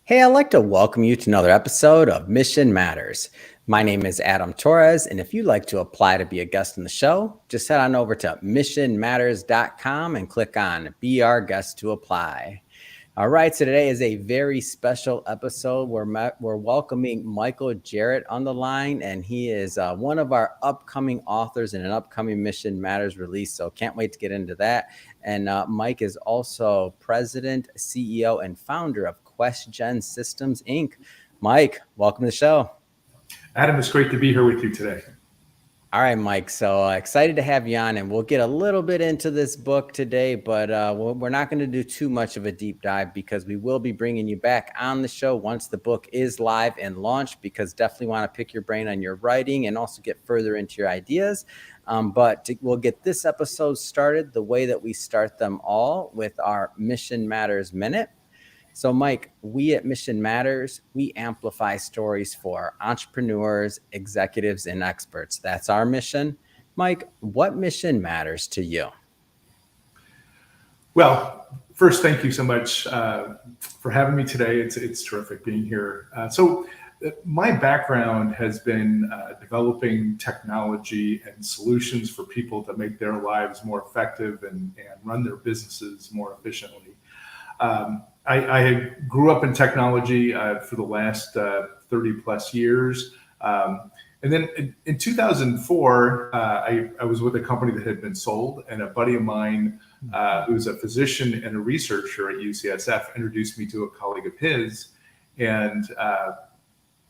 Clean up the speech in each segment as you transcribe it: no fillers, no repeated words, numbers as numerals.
Hey, I'd like to welcome you to another episode of Mission Matters. My name is Adam Torres, and if you'd like to apply to be a guest on the show, just head on over to missionmatters.com and click on Be Our Guest to apply. All right, so today is a very special episode. We're welcoming Michael Jarrett on the line, and he is one of our upcoming authors in an upcoming Mission Matters release. So can't wait to get into that. And Mike is also president, CEO, and founder of QuestGen Systems, Inc. Mike, welcome to the show. Adam, it's great to be here with you today. All right, Mike. So excited to have you on, and we'll get a little bit into this book today, but we're not going to do too much of a deep dive because we will be bringing you back on the show once the book is live and launched, because definitely want to pick your brain on your writing and also get further into your ideas. We'll get this episode started the way that we start them all, with our Mission Matters Minute. So, Mike, we at Mission Matters, we amplify stories for entrepreneurs, executives, and experts. That's our mission. Mike, what mission matters to you? Well, first, thank you so much for having me today. It's terrific being here. My background has been developing technology and solutions for people to make their lives more effective and run their businesses more efficiently. I grew up in technology for the last 30 plus years. And then in 2004, I was with a company that had been sold, and a buddy of mine, who was a physician and a researcher at UCSF, introduced me to a colleague of his. And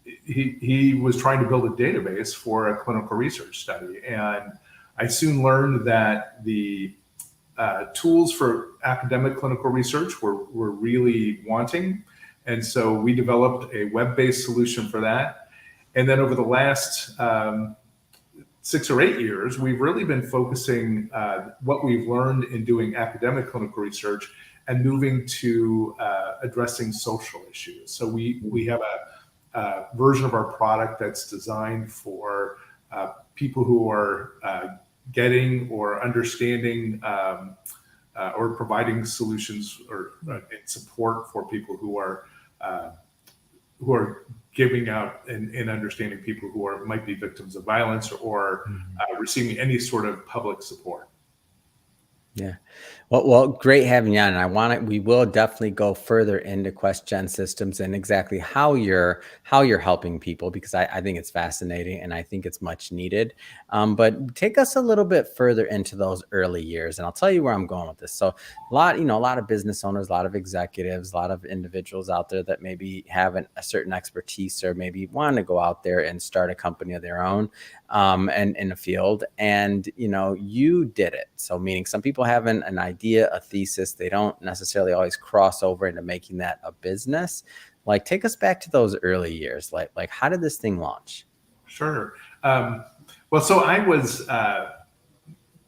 he was trying to build a database for a clinical research study. And I soon learned that the tools for academic clinical research were really wanting. And so we developed a web-based solution for that. And then over the last 6 or 8 years, we've really been focusing what we've learned in doing academic clinical research and moving to addressing social issues. So we have a version of our product that's designed for people who are getting or understanding or providing solutions or support for people who are giving out and understanding people who might be victims of violence or receiving any sort of public support. Yeah. Well, great having you on. And we will definitely go further into QuestGen Systems and exactly how you're helping people, because I think it's fascinating and I think it's much needed. But take us a little bit further into those early years, and I'll tell you where I'm going with this. So a lot of business owners, a lot of executives, a lot of individuals out there that maybe have a certain expertise or maybe want to go out there and start a company of their own, and in a field. And, you did it. So meaning some people have an idea, a thesis, they don't necessarily always cross over into making that a business. Like, take us back to those early years. Like how did this thing launch? Sure. So I was kind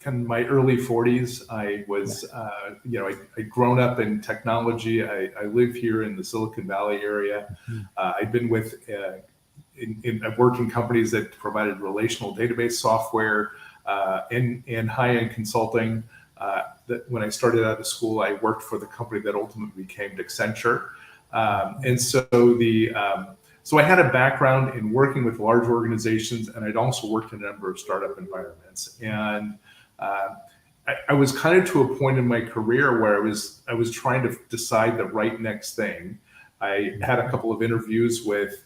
of in my early 40s. I was, I'd grown up in technology. I live here in the Silicon Valley area. I've been I've worked in companies that provided relational database software and high-end consulting. That when I started out of school, I worked for the company that ultimately became Accenture. So I had a background in working with large organizations, and I'd also worked in a number of startup environments. And I was kind of to a point in my career where I was trying to decide the right next thing. I had a couple of interviews with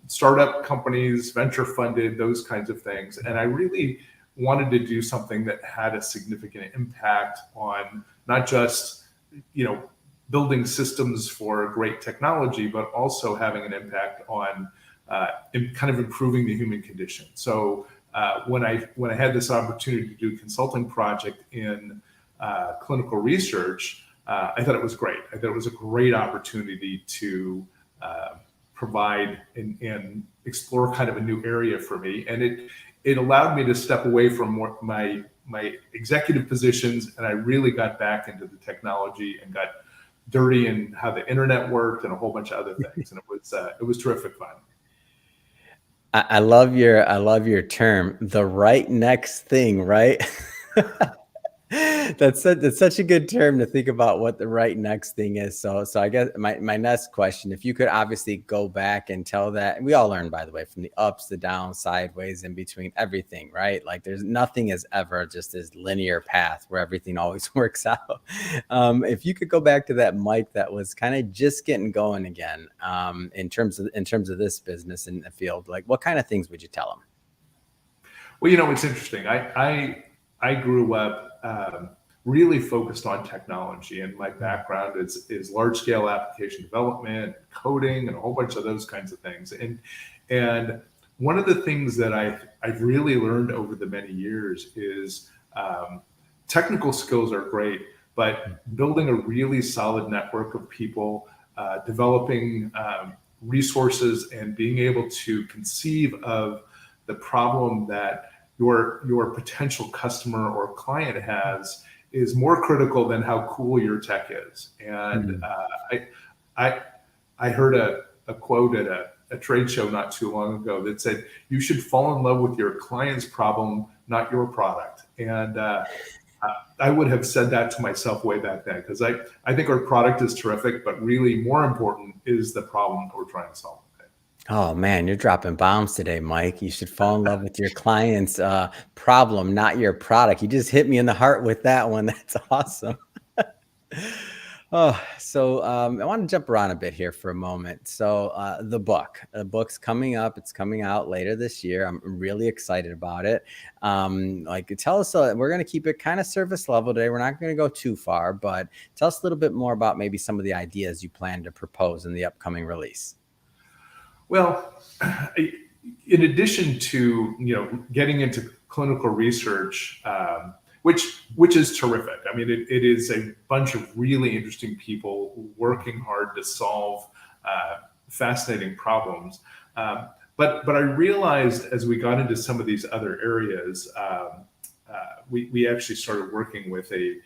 startup companies, venture funded, those kinds of things. And I really wanted to do something that had a significant impact on not just, building systems for great technology, but also having an impact on kind of improving the human condition. So when I had this opportunity to do a consulting project in clinical research, I thought it was great. I thought it was a great opportunity to provide and explore kind of a new area for me. And it allowed me to step away from my executive positions, and I really got back into the technology and got dirty in how the internet worked and a whole bunch of other things. And it was terrific fun. I love your term, the right next thing, right? That's such a good term to think about what the right next thing is. So I guess my next question, if you could obviously go back and tell that, and we all learn, by the way, from the ups, the downs, sideways, in between, everything, right? Like there's nothing is ever just this linear path where everything always works out. If you could go back to that Mike that was kind of just getting going again, in terms of this business in the field, like what kind of things would you tell him? Well, it's interesting. I grew up really focused on technology, and my background is large scale application development, coding, and a whole bunch of those kinds of things. And one of the things that I've really learned over the many years is technical skills are great, but building a really solid network of people, developing resources, and being able to conceive of the problem that your potential customer or client has is more critical than how cool your tech is. And I heard a quote at a trade show not too long ago that said, "You should fall in love with your client's problem, not your product." And I would have said that to myself way back then, because I think our product is terrific, but really more important is the problem that we're trying to solve. Oh man, you're dropping bombs today, Mike. You should fall in love with your client's problem, not your product. You just hit me in the heart with that one. That's awesome. Oh, so I want to jump around a bit here for a moment. So the book's coming up. It's coming out later this year. I'm really excited about it. Like, tell us. We're going to keep it kind of surface level today. We're not going to go too far, but tell us a little bit more about maybe some of the ideas you plan to propose in the upcoming release. Well, in addition to getting into clinical research, which is terrific. I mean, it is a bunch of really interesting people working hard to solve fascinating problems. But I realized as we got into some of these other areas, we actually started working with a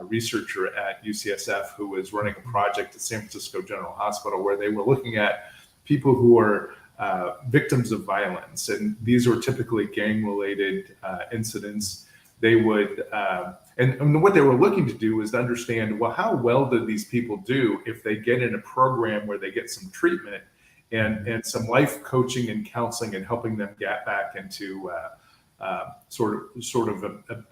researcher at UCSF who was running a project at San Francisco General Hospital where they were looking at people who are victims of violence. And these were typically gang-related incidents. They would, and what they were looking to do was to understand, well, how well do these people do if they get in a program where they get some treatment and some life coaching and counseling and helping them get back into sort of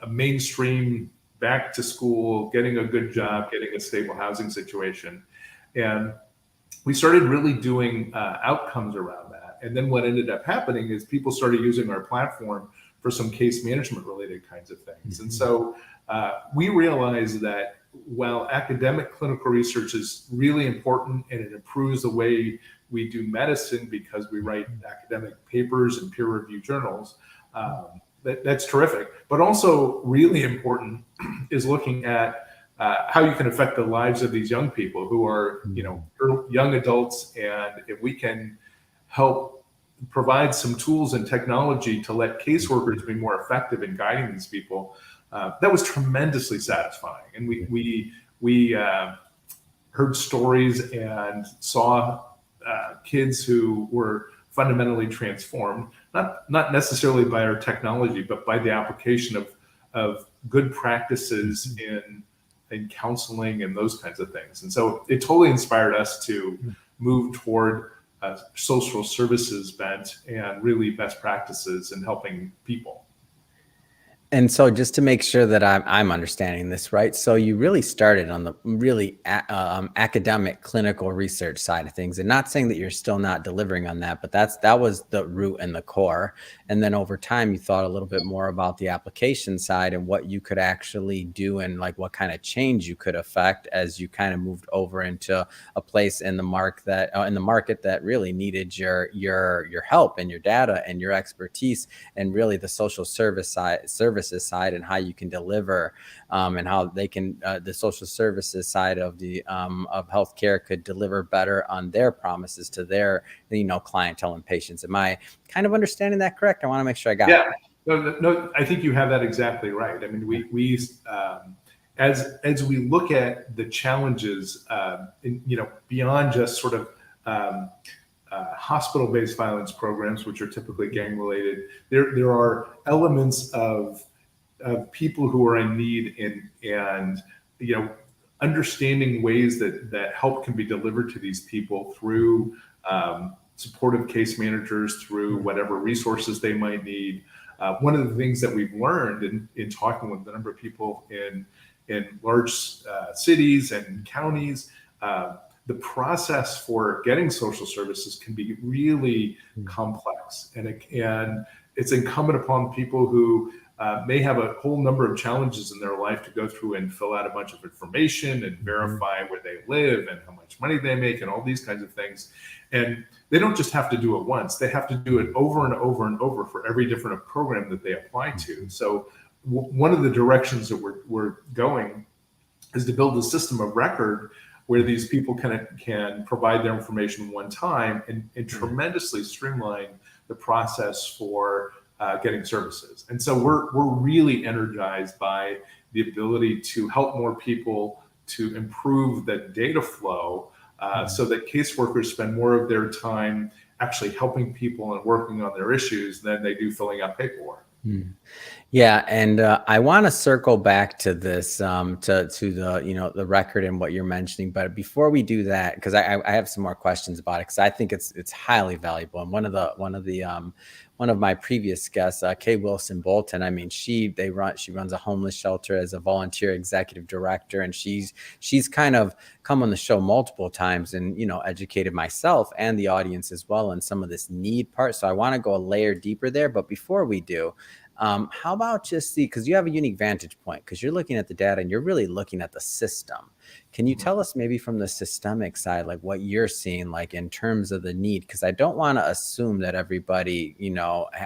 a mainstream, back to school, getting a good job, getting a stable housing situation. And we started really doing outcomes around that. And then what ended up happening is people started using our platform for some case management related kinds of things. And so we realized that while academic clinical research is really important and it improves the way we do medicine because we write academic papers and peer reviewed journals, that's terrific. But also really important is looking at how you can affect the lives of these young people who are, young adults. And if we can help provide some tools and technology to let caseworkers be more effective in guiding these people, that was tremendously satisfying. And we heard stories and saw kids who were fundamentally transformed, not necessarily by our technology, but by the application of good practices in counseling and those kinds of things. And so it totally inspired us to move toward social services bent and really best practices in helping people. And so just to make sure that I'm understanding this right, so you really started on the really academic clinical research side of things, and not saying that you're still not delivering on that, but that was the root and the core. And then over time, you thought a little bit more about the application side and what you could actually do and like what kind of change you could affect as you kind of moved over into a place in the market that really needed your help and your data and your expertise and really the social services side and how you can deliver and how they can the social services side of the of healthcare could deliver better on their promises to their clientele and patients. Am I kind of understanding that correct? I want to make sure I got it. No, I think you have that exactly right. I mean, we as we look at the challenges beyond just sort of hospital-based violence programs, which are typically gang-related, there are elements of of people who are in need, and understanding ways that help can be delivered to these people through supportive case managers, through whatever resources they might need. One of the things that we've learned in talking with a number of people in large cities and counties, the process for getting social services can be really complex, and it's incumbent upon people who may have a whole number of challenges in their life to go through and fill out a bunch of information and verify where they live and how much money they make and all these kinds of things. And they don't just have to do it once, they have to do it over and over and over for every different program that they apply to. So one of the directions that we're going is to build a system of record where these people can provide their information one time and tremendously streamline the process for getting services. And so we're really energized by the ability to help more people, to improve the data flow, so that caseworkers spend more of their time actually helping people and working on their issues than they do filling out paperwork. Yeah, and I want to circle back to this, to the the record and what you're mentioning. But before we do that, because I have some more questions about it, because I think it's highly valuable. And one of my previous guests, Kay Wilson Bolton, I mean, she runs a homeless shelter as a volunteer executive director, and she's kind of come on the show multiple times and educated myself and the audience as well on some of this need part. So I want to go a layer deeper there. But before we do, how about just because you have a unique vantage point, because you're looking at the data and you're really looking at the system. Can you tell us maybe from the systemic side, like what you're seeing, like in terms of the need? Because I don't want to assume that everybody,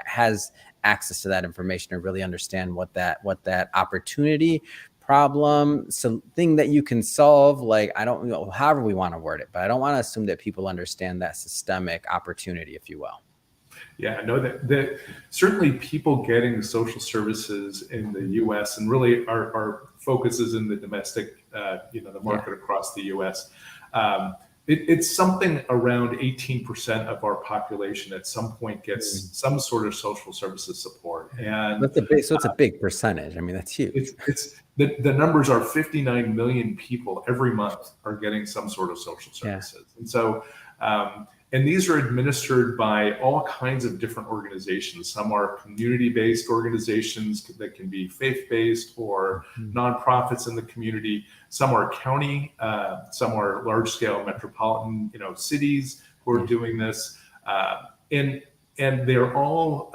has access to that information or really understand what that opportunity, problem, thing that you can solve. Like, I don't know, however we want to word it, but I don't want to assume that people understand that systemic opportunity, if you will. Yeah, no, that certainly people getting social services in the U.S. and really our focus is in the domestic, the market across the U.S. It's something around 18% of our population at some point gets some sort of social services support, and it's a big percentage. I mean, that's huge. It's the numbers are 59 million people every month are getting some sort of social services, and so. And these are administered by all kinds of different organizations. Some are community-based organizations that can be faith-based or nonprofits in the community. Some are county, some are large-scale metropolitan, cities who are doing this, and they're all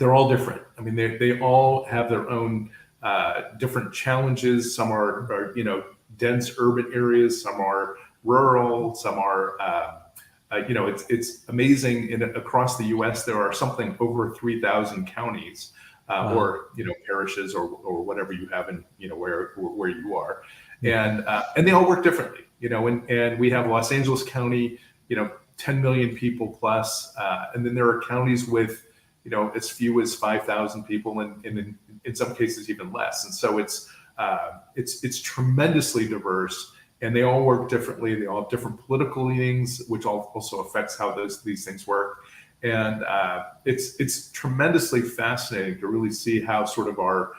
different. I mean, they all have their own different challenges. Some are dense urban areas. Some are rural. Some are it's amazing. Across the U.S., there are something over 3,000 counties or parishes or whatever you have in where you are, and they all work differently. And we have Los Angeles County, 10 million people plus, and then there are counties with as few as 5,000 people, and in some cases even less. And so it's tremendously diverse. And they all work differently. They all have different political leanings, which also affects how these things work. And it's tremendously fascinating to really see how sort of our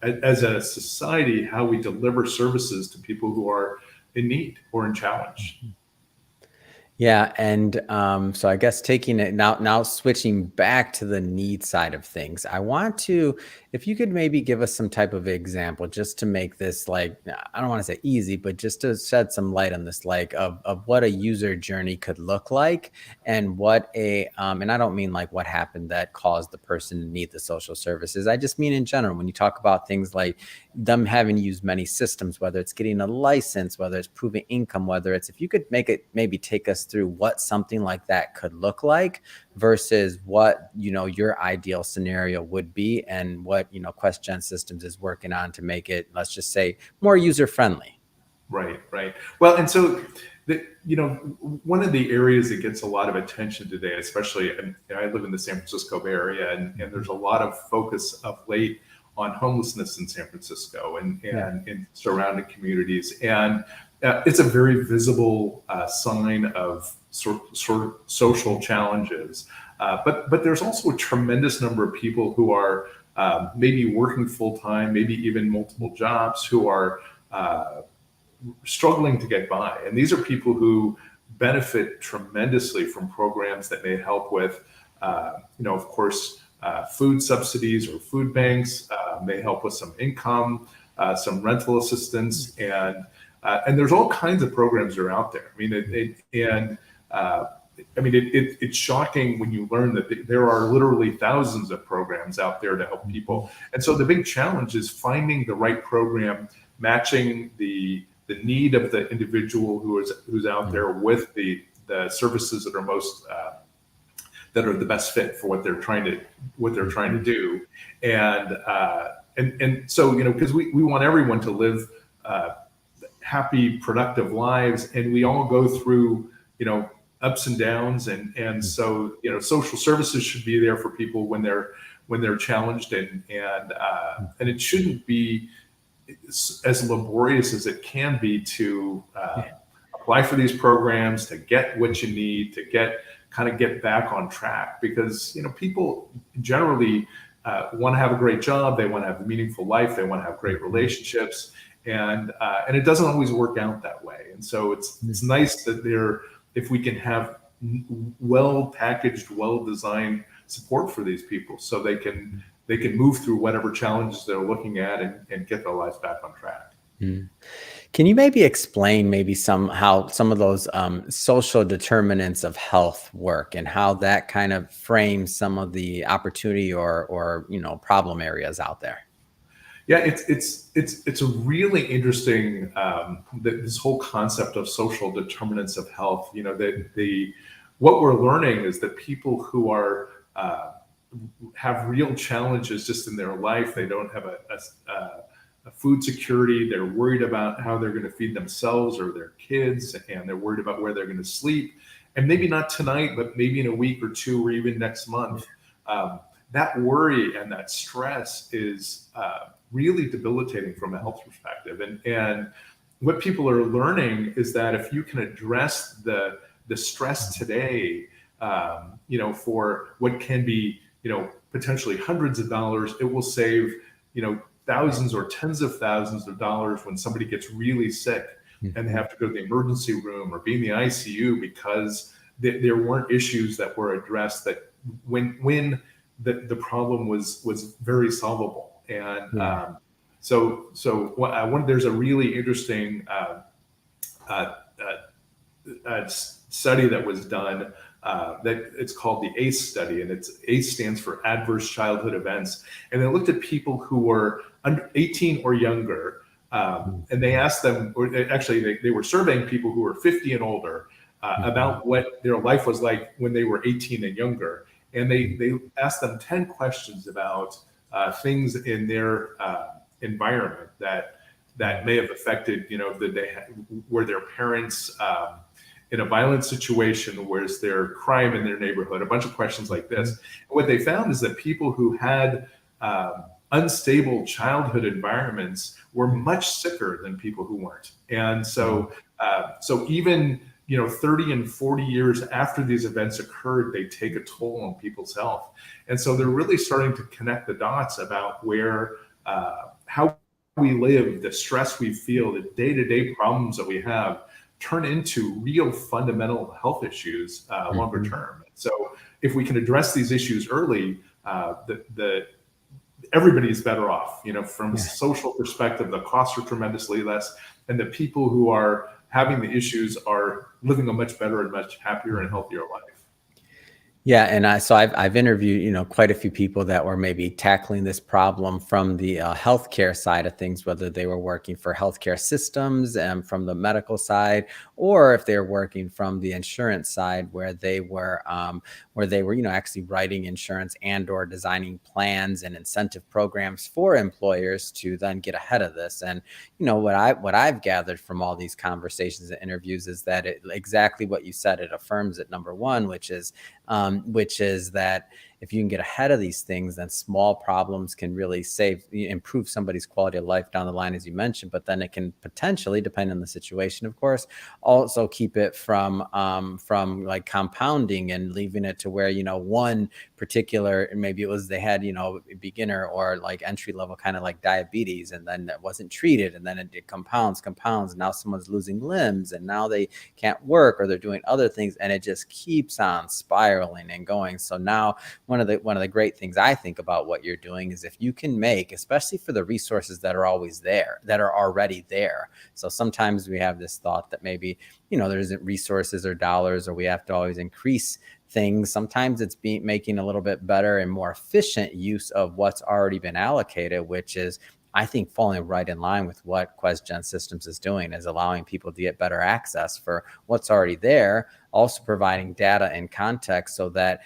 as a society, how we deliver services to people who are in need or in challenge. Yeah, and so I guess taking it now switching back to the need side of things, I want to, if you could maybe give us some type of example, just to make this, like, I don't want to say easy, but just to shed some light on this, like of what a user journey could look like, and what and I don't mean like what happened that caused the person to need the social services. I just mean in general, when you talk about things like them having used many systems, whether it's getting a license, whether it's proving income, whether it's, if you could maybe take us through what something like that could look like versus what your ideal scenario would be, and what QuestGen Systems is working on to make it, let's just say, more user friendly. Right. Well, and so one of the areas that gets a lot of attention today, especially, and I live in the San Francisco Bay Area, and there's a lot of focus of late on homelessness in San Francisco and in surrounding communities, and it's a very visible sign of sort of social challenges. But there's also a tremendous number of people who are maybe working full time, maybe even multiple jobs, who are struggling to get by. And these are people who benefit tremendously from programs that may help with, of course, food subsidies or food banks, may help with some income, some rental assistance, and there's all kinds of programs that are out there. It's shocking when you learn that there are literally thousands of programs out there to help people. And so the big challenge is finding the right program, matching the need of the individual who's out there with the services that are most that are the best fit for what they're trying to do. And so, because we want everyone to live happy, productive lives, and we all go through ups and downs, and so social services should be there for people when they're challenged, and it shouldn't be as laborious as it can be to apply for these programs, to get what you need, to get back on track, because people generally want to have a great job, they want to have a meaningful life, they want to have great relationships, and it doesn't always work out that way. And so it's nice that if we can have well packaged, well designed support for these people, so they can move through whatever challenges they're looking at and get their lives back on track. Can you maybe explain how some of those social determinants of health work, and how that kind of frames some of the opportunity or problem areas out there? Yeah, it's a really interesting this whole concept of social determinants of health. What we're learning is that people who are have real challenges just in their life, they don't have a food security, they're worried about how they're going to feed themselves or their kids, and they're worried about where they're going to sleep, and maybe not tonight, but maybe in a week or two, or even next month. That worry and that stress is really debilitating from a health perspective. And what people are learning is that if you can address the stress today, for what can be, potentially hundreds of dollars, it will save, thousands or tens of thousands of dollars when somebody gets really sick and they have to go to the emergency room or be in the ICU because there weren't issues that were addressed that when the problem was very solvable. And there's a really interesting study that was done that it's called the ACE study, and ACE stands for Adverse Childhood Events. And they looked at people who were under 18 or younger, and they asked them, or actually they were surveying people who were 50 and older about what their life was like when they were 18 and younger. And they asked them 10 questions about things in their environment that may have affected, were their parents in a violent situation, where's there crime in their neighborhood, a bunch of questions like this. And what they found is that people who had unstable childhood environments were much sicker than people who weren't. And so even 30 and 40 years after these events occurred, they take a toll on people's health. And so they're really starting to connect the dots about where how we live, the stress we feel, the day-to-day problems that we have turn into real fundamental health issues longer term. So if we can address these issues early, everybody's better off. From a social perspective, the costs are tremendously less, and the people who are having the issues are living a much better and much happier and healthier life. Yeah, and I've interviewed quite a few people that were maybe tackling this problem from the healthcare side of things, whether they were working for healthcare systems and from the medical side, or if they're working from the insurance side, where they were actually writing insurance and/or designing plans and incentive programs for employers to then get ahead of this. And what I've gathered from all these conversations and interviews is that exactly what you said. It affirms it, number one, which is that if you can get ahead of these things, then small problems can really improve somebody's quality of life down the line, as you mentioned. But then it can potentially, depending on the situation, of course, also keep it from like compounding and leaving it to where, one particular, maybe it was they had, beginner or like entry level kind of like diabetes, and then that wasn't treated, and then it compounds, and now someone's losing limbs, and now they can't work, or they're doing other things, and it just keeps on spiraling and going. So now one of the great things I think about what you're doing is if you can make, especially for the resources that are always there, that are already there. So sometimes we have this thought that maybe, there isn't resources or dollars, or we have to always increase things. Sometimes it's making a little bit better and more efficient use of what's already been allocated, which is, I think, falling right in line with what QuestGen Systems is doing, is allowing people to get better access for what's already there, also providing data and context so that,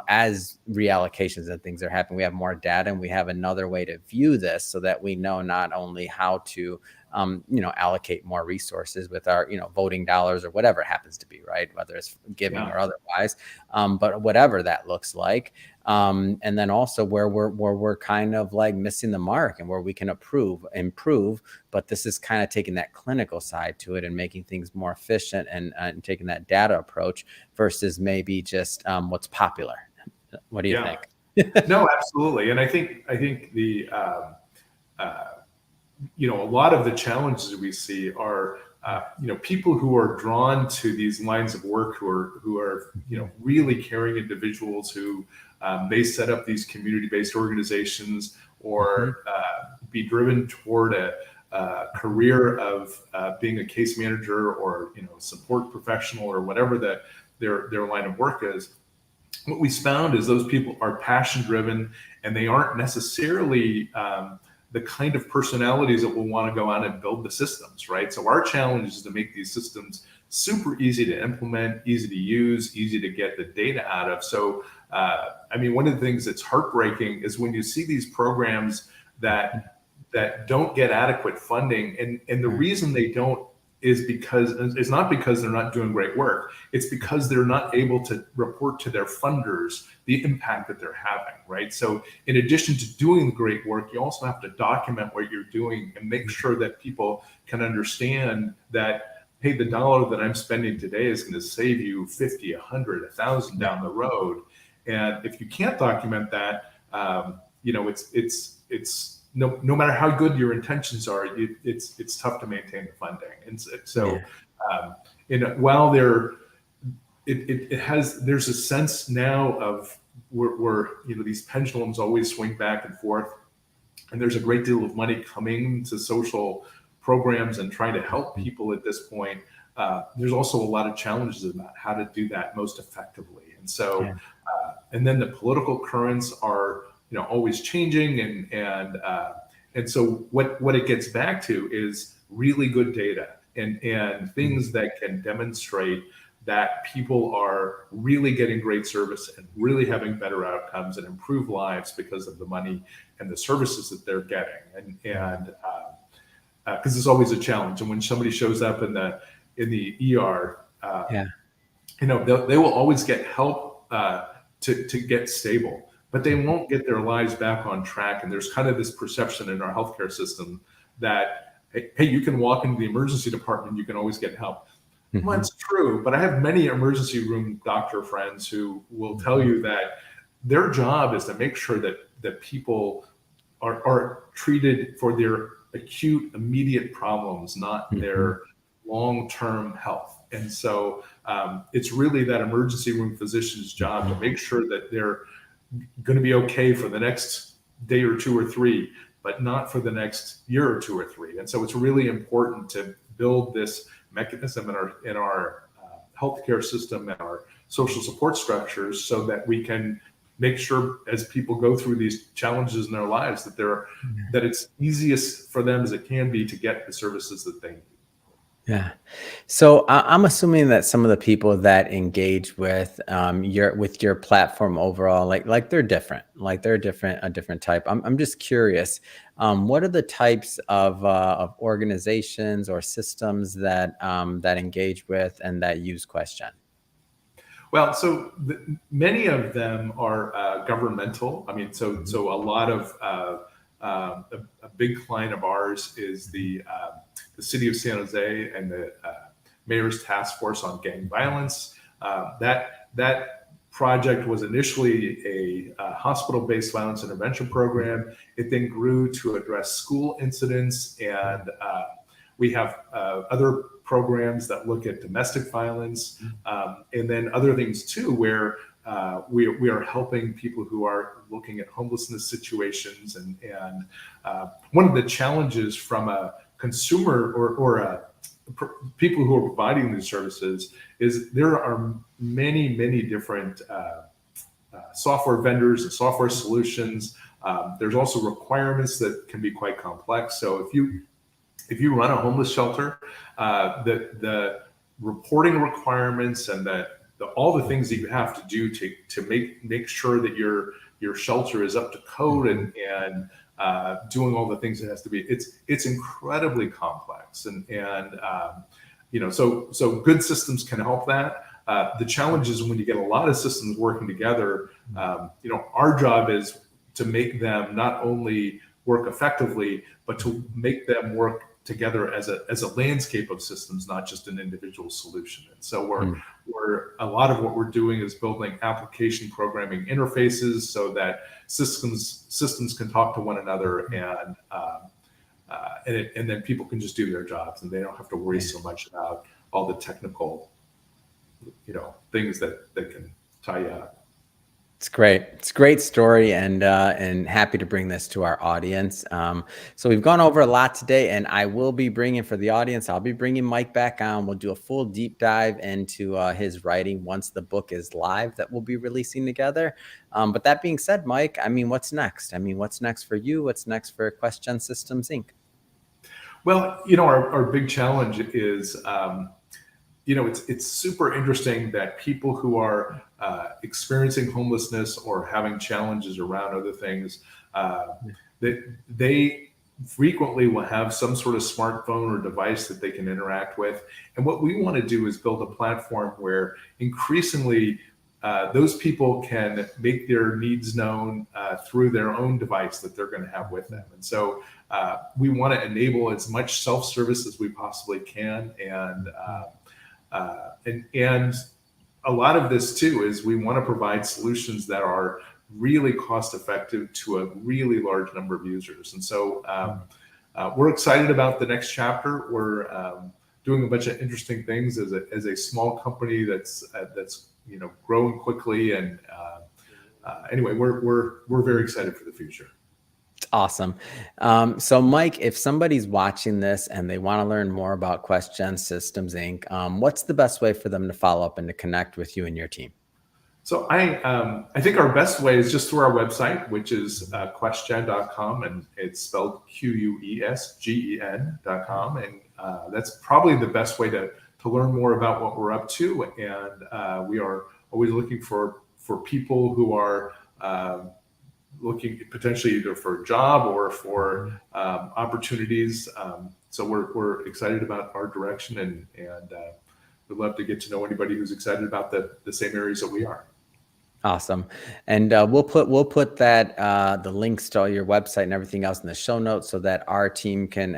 as reallocations and things are happening, we have more data and we have another way to view this so that we know not only how to, allocate more resources with our, voting dollars or whatever it happens to be, right? Whether it's giving or otherwise, but whatever that looks like. And then also where we're kind of like missing the mark and where we can improve, but this is kind of taking that clinical side to it and making things more efficient and taking that data approach versus maybe just what's popular. What do you think? No, absolutely. And I think the, a lot of the challenges we see are, people who are drawn to these lines of work who are, really caring individuals who may set up these community-based organizations or be driven toward a career of being a case manager or, support professional or whatever that their line of work is. What we found is those people are passion driven, and they aren't necessarily the kind of personalities that will want to go out and build the systems, right? So our challenge is to make these systems super easy to implement, easy to use, easy to get the data out of. So, one of the things that's heartbreaking is when you see these programs that don't get adequate funding, and the reason they don't is because it's not because they're not doing great work. It's because they're not able to report to their funders the impact that they're having, right? So in addition to doing the great work, you also have to document what you're doing and make sure that people can understand that, hey, the dollar that I'm spending today is going to save you 50, 100, 1,000 down the road. And if you can't document that, it's no matter how good your intentions are, it's tough to maintain the funding. And so, while there's a sense now of where these pendulums always swing back and forth, and there's a great deal of money coming to social programs and trying to help people at this point. There's also a lot of challenges about how to do that most effectively. And so, and then the political currents are always changing, and so what it gets back to is really good data and things that can demonstrate that people are really getting great service and really having better outcomes and improve lives because of the money and the services that they're getting, and because it's always a challenge. And when somebody shows up in the ER, they will always get help to get stable, but they won't get their lives back on track. And there's kind of this perception in our healthcare system that, hey, you can walk into the emergency department, you can always get help. Well, that's true, but I have many emergency room doctor friends who will tell you that their job is to make sure that people are treated for their acute, immediate problems, not their long-term health. And so it's really that emergency room physician's job to make sure that they're going to be okay for the next day or two or three, but not for the next year or two or three. And so it's really important to build this mechanism in our healthcare system and our social support structures so that we can make sure as people go through these challenges in their lives that it's easiest for them as it can be to get the services that they need. Yeah. So I'm assuming that some of the people that engage with your platform overall, like they're different, a different type. I'm just curious, what are the types of organizations or systems that engage with and that use QuestGen? Well, so many of them are governmental. I mean, so a lot of a big client of ours is the city of San Jose and the mayor's task force on gang violence. That project was initially a hospital-based violence intervention program. It then grew to address school incidents, and we have other programs that look at domestic violence, and then other things too, where we are helping people who are looking at homelessness situations. And one of the challenges from a consumer or people who are providing these services is there are many different software vendors and software solutions. There's also requirements that can be quite complex. So if you run a homeless shelter, the reporting requirements and all the things that you have to do to make sure that your shelter is up to code and doing all the things it has to be, it's incredibly complex. And so good systems can help that. The challenge is when you get a lot of systems working together, our job is to make them not only work effectively, but to make them work together as a landscape of systems, not just an individual solution. And so we're a lot of what we're doing is building application programming interfaces so that systems can talk to one another, and then people can just do their jobs, and they don't have to worry so much about all the technical things that can tie you up. It's great. It's a great story, and happy to bring this to our audience. So we've gone over a lot today, and I will be bringing, for the audience, I'll be bringing Mike back on. We'll do a full deep dive into his writing once the book is live that we'll be releasing together. But that being said, Mike, what's next? What's next for you? What's next for QuestGen Systems, Inc.? Well, our big challenge is, it's super interesting that people who are experiencing homelessness or having challenges around other things, that they frequently will have some sort of smartphone or device that they can interact with. And what we want to do is build a platform where increasingly those people can make their needs known through their own device that they're going to have with them. And so we want to enable as much self-service as we possibly can. And a lot of this too is we want to provide solutions that are really cost effective to a really large number of users. And so we're excited about the next chapter. We're doing a bunch of interesting things as a small company that's growing quickly. And anyway, we're very excited for the future. Awesome. So Mike, if somebody's watching this and they want to learn more about QuestGen Systems, Inc., what's the best way for them to follow up and to connect with you and your team? So I think our best way is just through our website, which is questgen.com, and it's spelled QUESGEN.com. And that's probably the best way to learn more about what we're up to. And we are always looking for people who are looking potentially either for a job or for opportunities. So we're excited about our direction, and we'd love to get to know anybody who's excited about the same areas that we are. Awesome. And we'll put that the links to all your website and everything else in the show notes so that our team can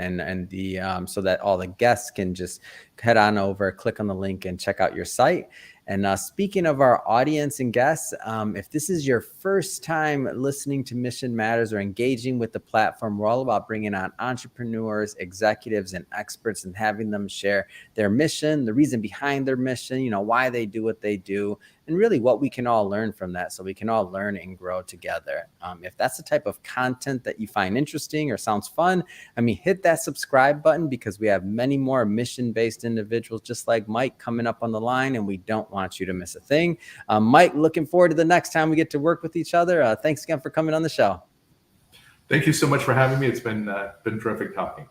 so that all the guests can just head on over, click on the link, and check out your site. And speaking of our audience and guests, if this is your first time listening to Mission Matters or engaging with the platform, we're all about bringing on entrepreneurs, executives, and experts and having them share their mission, the reason behind their mission, why they do what they do, and really what we can all learn from that so we can all learn and grow together. If that's the type of content that you find interesting or sounds fun, hit that subscribe button, because we have many more mission-based individuals just like Mike coming up on the line, and we don't want you to miss a thing. Mike, looking forward to the next time we get to work with each other. Thanks again for coming on the show. Thank you so much for having me. It's been terrific talking.